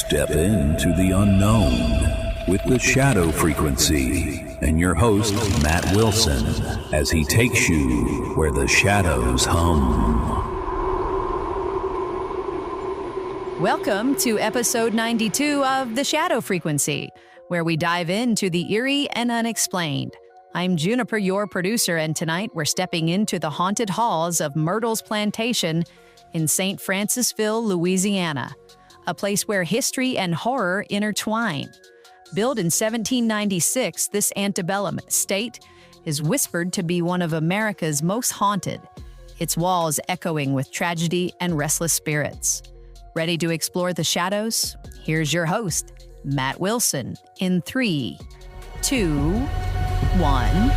Step into the unknown with the shadow frequency and your host, Matt Wilson, as he takes you where the shadows hum. Welcome to episode 92 of The Shadow Frequency, where we dive into the eerie and unexplained. I'm Juniper, your producer, and tonight we're stepping into the haunted halls of Myrtles Plantation in St. Francisville, Louisiana, a place where history and horror intertwine. Built in 1796, this Antebellum estate is whispered to be one of America's most haunted, its walls echoing with tragedy and restless spirits. Ready to explore the shadows? Here's your host, Matt Wilson, in 3, 2, 1.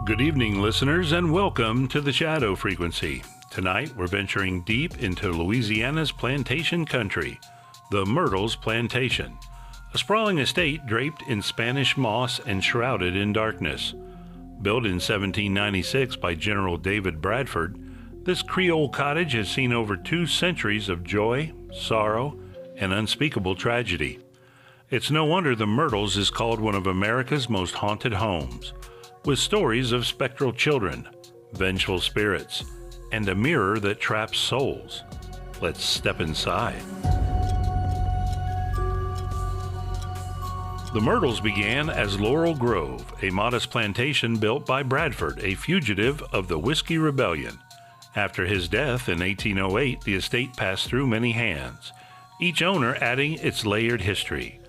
Good evening, listeners, and welcome to the Shadow Frequency. Tonight, we're venturing deep into Louisiana's plantation country, the Myrtles Plantation, a sprawling estate draped in Spanish moss and shrouded in darkness. Built in 1796 by General David Bradford, this Creole cottage has seen over 2 centuries of joy, sorrow, and unspeakable tragedy. It's no wonder the Myrtles is called one of America's most haunted homes, with stories of spectral children, vengeful spirits, and a mirror that traps souls. Let's step inside. The Myrtles began as Laurel Grove, a modest plantation built by Bradford, a fugitive of the Whiskey Rebellion. After his death in 1808, the estate passed through many hands, each owner adding its layered history.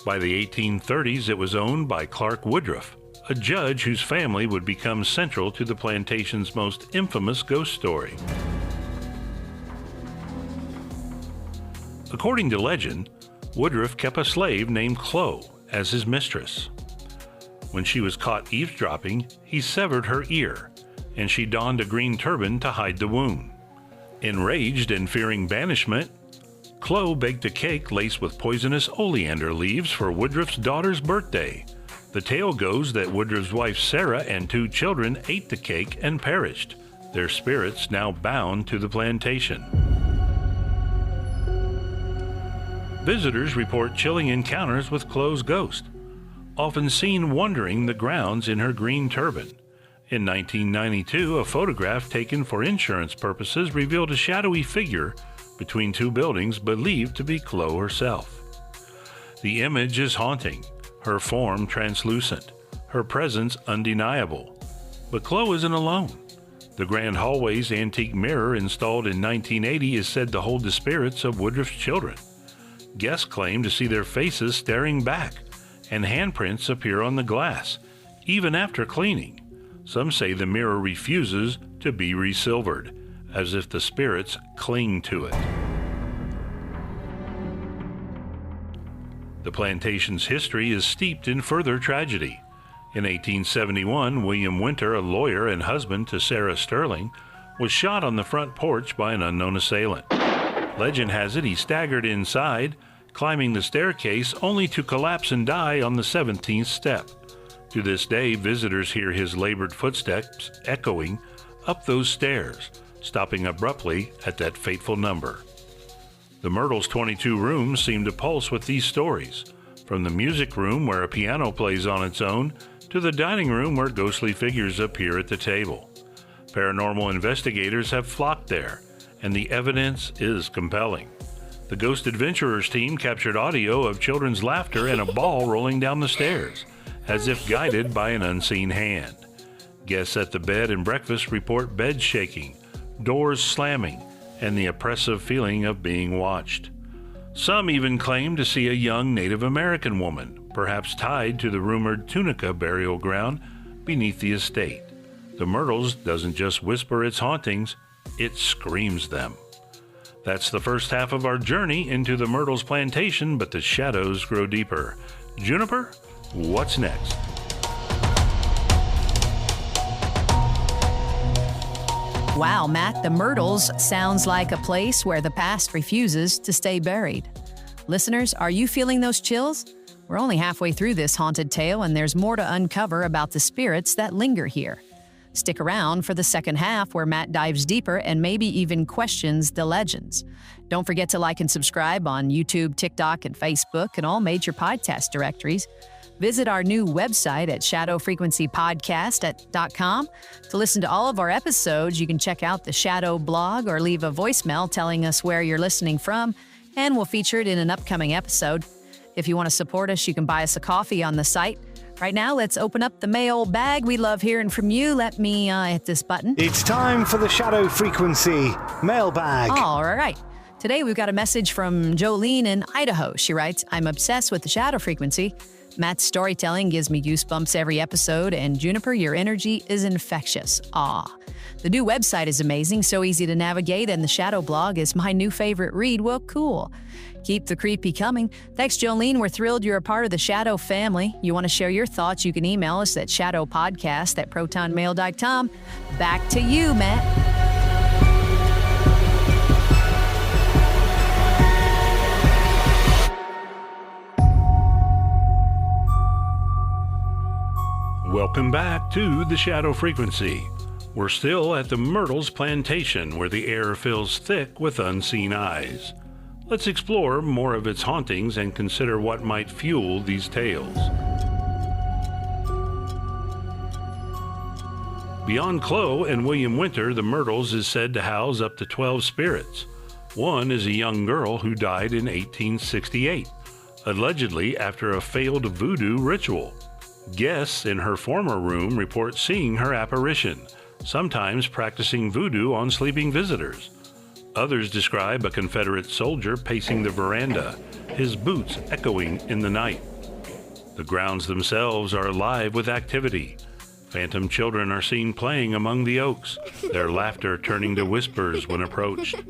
By the 1830s, it was owned by Clark Woodruff, a judge whose family would become central to the plantation's most infamous ghost story. According to legend, Woodruff kept a slave named Chloe as his mistress. When she was caught eavesdropping, he severed her ear, and she donned a green turban to hide the wound. Enraged and fearing banishment, Chloe baked a cake laced with poisonous oleander leaves for Woodruff's daughter's birthday. The tale goes that Woodruff's wife Sarah and 2 children ate the cake and perished, their spirits now bound to the plantation. Visitors report chilling encounters with Chloe's ghost, often seen wandering the grounds in her green turban. In 1992, a photograph taken for insurance purposes revealed a shadowy figure between 2 buildings believed to be Chloe herself. The image is haunting, her form translucent, her presence undeniable. But Chloe isn't alone. The Grand Hallway's antique mirror installed in 1980 is said to hold the spirits of Woodruff's children. Guests claim to see their faces staring back, and handprints appear on the glass, even after cleaning. Some say the mirror refuses to be resilvered, as if the spirits cling to it. The plantation's history is steeped in further tragedy. In 1871, William Winter, a lawyer and husband to Sarah Sterling, was shot on the front porch by an unknown assailant. Legend has it he staggered inside, climbing the staircase only to collapse and die on the 17th step. To this day, visitors hear his labored footsteps echoing up those stairs, stopping abruptly at that fateful number. The Myrtles' 22 rooms seem to pulse with these stories, from the music room where a piano plays on its own to the dining room where ghostly figures appear at the table. Paranormal investigators have flocked there, and the evidence is compelling. The Ghost Adventurers team captured audio of children's laughter and a ball rolling down the stairs, as if guided by an unseen hand. Guests at the bed and breakfast report beds shaking, doors slamming, and the oppressive feeling of being watched. Some even claim to see a young Native American woman, perhaps tied to the rumored Tunica burial ground beneath the estate. The Myrtles doesn't just whisper its hauntings, it screams them. That's the first half of our journey into the Myrtles Plantation, but the shadows grow deeper. Juniper, what's next? Wow, Matt, the Myrtles sounds like a place where the past refuses to stay buried. Listeners, are you feeling those chills? We're only halfway through this haunted tale, and there's more to uncover about the spirits that linger here. Stick around for the second half where Matt dives deeper and maybe even questions the legends. Don't forget to like and subscribe on YouTube, TikTok, and Facebook, and all major podcast directories. Visit our new website at shadowfrequencypodcast.com. To listen to all of our episodes, you can check out the Shadow blog or leave a voicemail telling us where you're listening from, and we'll feature it in an upcoming episode. If you want to support us, you can buy us a coffee on the site. Right now, let's open up the mail bag. We love hearing from you. Let me hit this button. It's time for the Shadow Frequency mailbag. All right. Today, we've got a message from Jolene in Idaho. She writes, I'm obsessed with the shadow frequency. Matt's storytelling gives me goosebumps every episode, and Juniper, your energy is infectious. Aw. The new website is amazing, so easy to navigate, and the Shadow blog is my new favorite read. Well, cool. Keep the creepy coming. Thanks, Jolene. We're thrilled you're a part of the Shadow family. You want to share your thoughts, you can email us at shadowpodcast@protonmail.com. Back to you, Matt. Welcome back to the Shadow Frequency. We're still at the Myrtles Plantation, where the air fills thick with unseen eyes. Let's explore more of its hauntings and consider what might fuel these tales. Beyond Chloe and William Winter, the Myrtles is said to house up to 12 spirits. One is a young girl who died in 1868, allegedly after a failed voodoo ritual. Guests in her former room report seeing her apparition, sometimes practicing voodoo on sleeping visitors. Others describe a Confederate soldier pacing the veranda, his boots echoing in the night. The grounds themselves are alive with activity. Phantom children are seen playing among the oaks, their laughter turning to whispers when approached.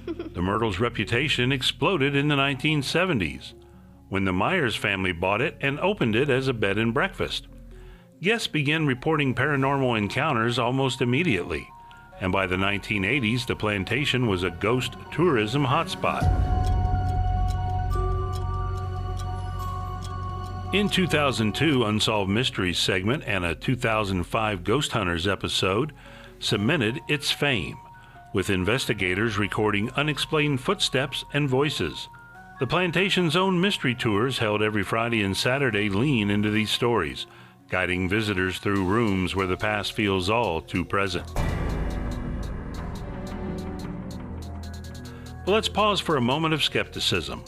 The Myrtles' reputation exploded in the 1970s, when the Myers family bought it and opened it as a bed and breakfast. Guests began reporting paranormal encounters almost immediately, and by the 1980s, the plantation was a ghost tourism hotspot. In 2002, Unsolved Mysteries segment and a 2005 Ghost Hunters episode cemented its fame, with investigators recording unexplained footsteps and voices. The plantation's own mystery tours, held every Friday and Saturday, lean into these stories, guiding visitors through rooms where the past feels all too present. But let's pause for a moment of skepticism.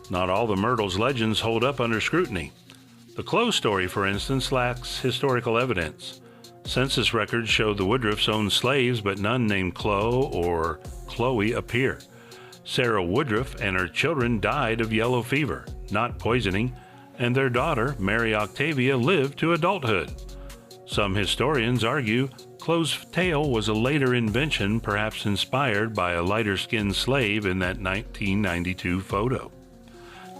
Not all the Myrtles legends hold up under scrutiny. The Chloe story, for instance, lacks historical evidence. Census records show the Woodruffs owned slaves, but none named Chloe or Chloe appear. Sarah Woodruff and her children died of yellow fever, not poisoning, and their daughter, Mary Octavia, lived to adulthood. Some historians argue Chloe's tale was a later invention, perhaps inspired by a lighter-skinned slave in that 1992 photo.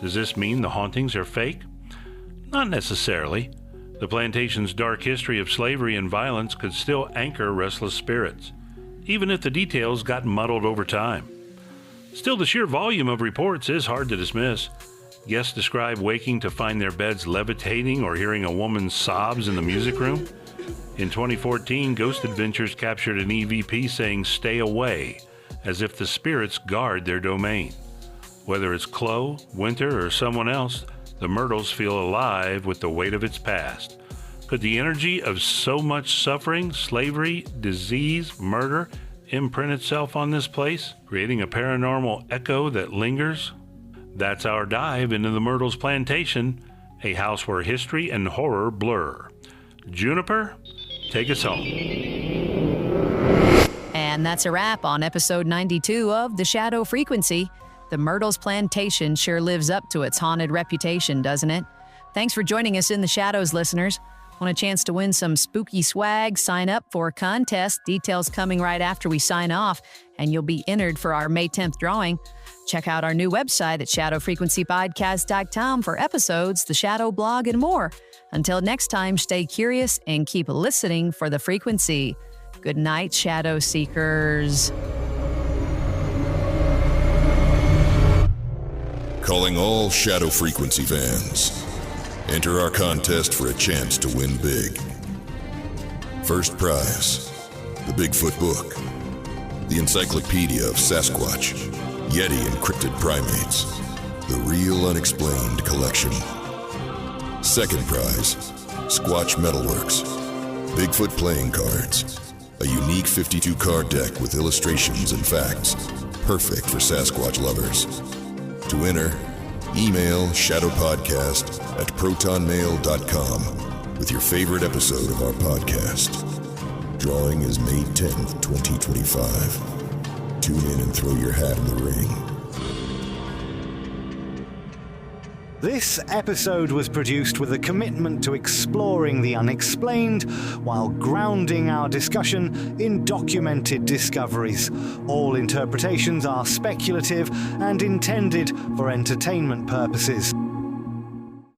Does this mean the hauntings are fake? Not necessarily. The plantation's dark history of slavery and violence could still anchor restless spirits, even if the details got muddled over time. Still, the sheer volume of reports is hard to dismiss. Guests describe waking to find their beds levitating or hearing a woman's sobs in the music room. In 2014, Ghost Adventures captured an EVP saying, "Stay away," as if the spirits guard their domain. Whether it's Chloe, Winter, or someone else, the Myrtles feel alive with the weight of its past. Could the energy of so much suffering, slavery, disease, murder imprint itself on this place, creating a paranormal echo that lingers? That's our dive into the Myrtles Plantation, a house where history and horror blur. Juniper, take us home. And that's a wrap on episode 92 of The Shadow Frequency. The Myrtles Plantation sure lives up to its haunted reputation, doesn't it? Thanks for joining us in the shadows, listeners. Want a chance to win some spooky swag? Sign up for a contest. Details coming right after we sign off, and you'll be entered for our May 10th drawing. Check out our new website at shadowfrequencypodcast.com for episodes, the Shadow blog, and more. Until next time, stay curious and keep listening for the frequency. Good night, Shadow Seekers. Calling all Shadow Frequency fans. Enter our contest for a chance to win big. First prize, the Bigfoot book, the Encyclopedia of Sasquatch, Yeti and Cryptid Primates, the Real Unexplained Collection. Second prize, Squatch Metalworks, Bigfoot playing cards, a unique 52-card deck with illustrations and facts, perfect for Sasquatch lovers. To enter, email shadowpodcast@protonmail.com with your favorite episode of our podcast. Drawing is May 10th, 2025. Tune in and throw your hat in the ring. This episode was produced with a commitment to exploring the unexplained while grounding our discussion in documented discoveries. All interpretations are speculative and intended for entertainment purposes.